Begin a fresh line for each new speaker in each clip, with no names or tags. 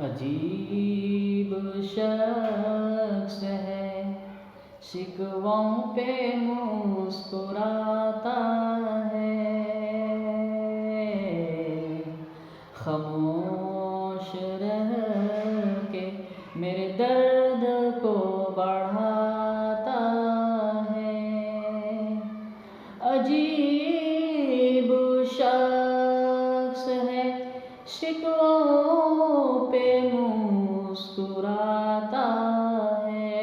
عجیب شخص ہے، شکووں پہ مسکراتا ہے، خاموش رہ کے میرے درد کو بڑھاتا ہے۔ عجیب شخص ہے، شکووں پہ مسکراتا ہے،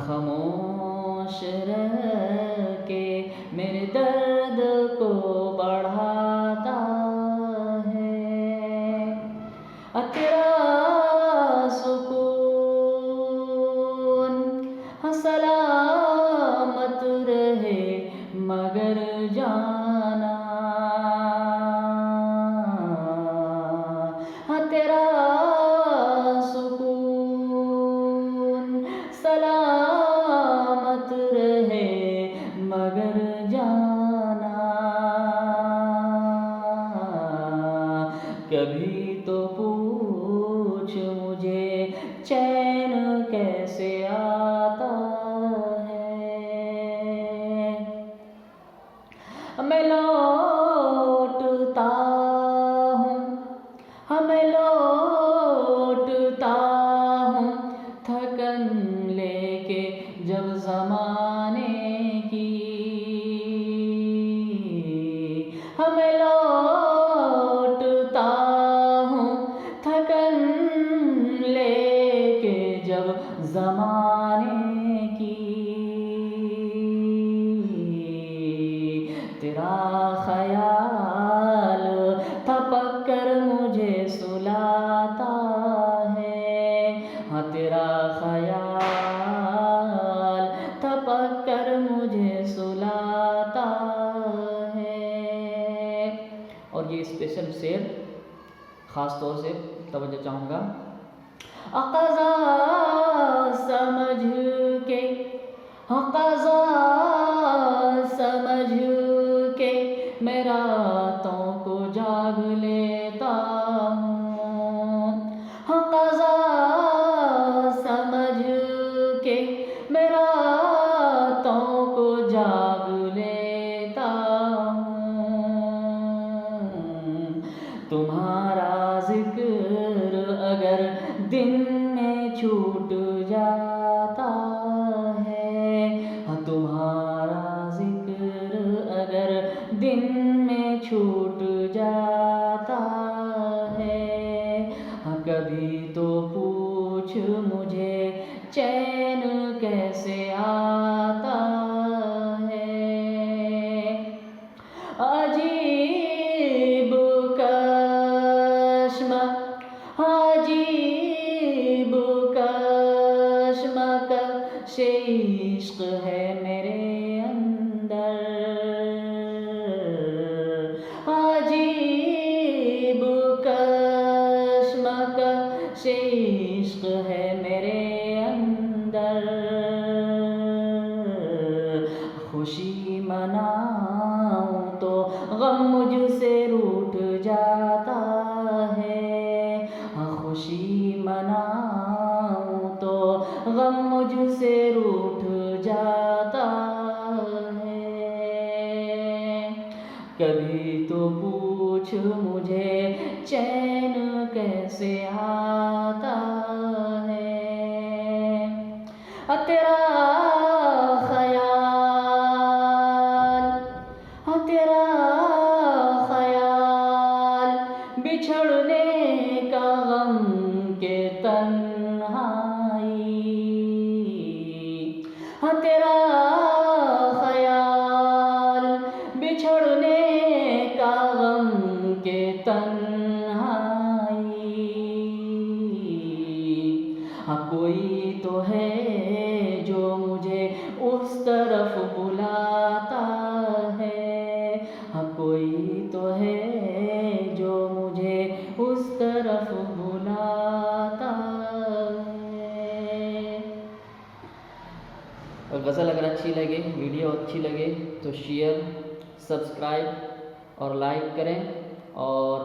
خاموش رہ کے میرے درد کو بڑھاتا ہے۔ تیرا سکون سلامت رہے مگر جانا، تیرا سکون سلامت رہے مگر جانا، کبھی تو پوچھ مجھے چین کیسے آتا ہے۔ میں لوٹتا ہوں تھکن لے کے جب زمانے کی، میں لوٹتا ہوں تھکن لے کے جب زمانے کی، تیرا خیال تھپک کر مجھے سلاتا ہے، تیرا خیال تھپک کر مجھے سلاتا ہے۔ اور یہ اسپیشل شعر خاص طور سے توجہ چاہوں گا۔ قضا سمجھ کے میں راتوں کو جاگ لیتا ہوں، قضا سمجھ کے میں راتوں کو جاگ لیتا ہوں، تمہارا ذکر اگر دن میں چھوٹ جاتا ہے، تمہارا ذکر اگر دن میں چھوٹ جاتا ہے، کبھی تو پوچھ مجھے چین کیسے آتا ہے۔ عجیب کشمکش عشق ہے میرے اندر، عجیب کشمکش عشق ہے میرے اندر، خوشی مناؤں تو غم مجھ سے روٹھ جاتا ہے، خوشی مناؤں تو غم مجھ سے روٹھ جاتا ہے، کبھی تو پوچھ مجھے چین کیسے آتا ہے۔ تیرا خیال بچھڑنے کا غم کے تنہائی، تیرا خیال بچھڑنے کا غم کے تنہائی، کوئی تو ہے جو مجھے اس طرف بلاتا ہے، کوئی تو ہے جو مجھے اس طرف بلاتا ہے۔ غزل اگر اچھی لگے، ویڈیو اچھی لگے تو شیئر، سبسکرائب اور لائک کریں، اور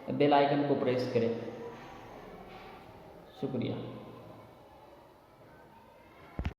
بیل آئیکن کو پریس کریں. شکریہ.